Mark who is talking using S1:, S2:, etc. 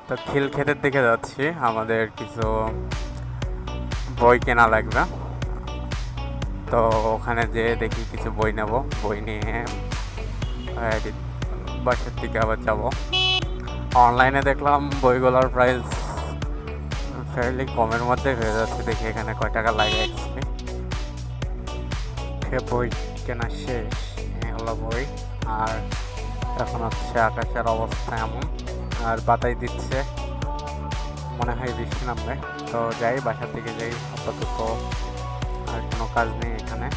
S1: তো খিলক্ষেতের দিকে যাচ্ছি, আমাদের কিছু বই কেনা লাগবে। তো ওখানে যেয়ে দেখি কিছু বই নেব, বই নিয়ে বাসার দিকে আবার যাব। অনলাইনে দেখলাম বইগুলোর প্রাইস ফেয়ারলি কমের মধ্যে হয়ে যাচ্ছে, দেখি এখানে কয় টাকা লাগে অ্যাকচুয়ালি। বই কেনা শেষ, এই হলো বই। আর এখন হচ্ছে আকাশের অবস্থা এমন, আর বাতাই দিচ্ছে, মনে হয় বৃষ্টি নামবে। তো যাই, বাসার দিকে যাই আপাতত, আর কোনো কাজ নেই এখানে।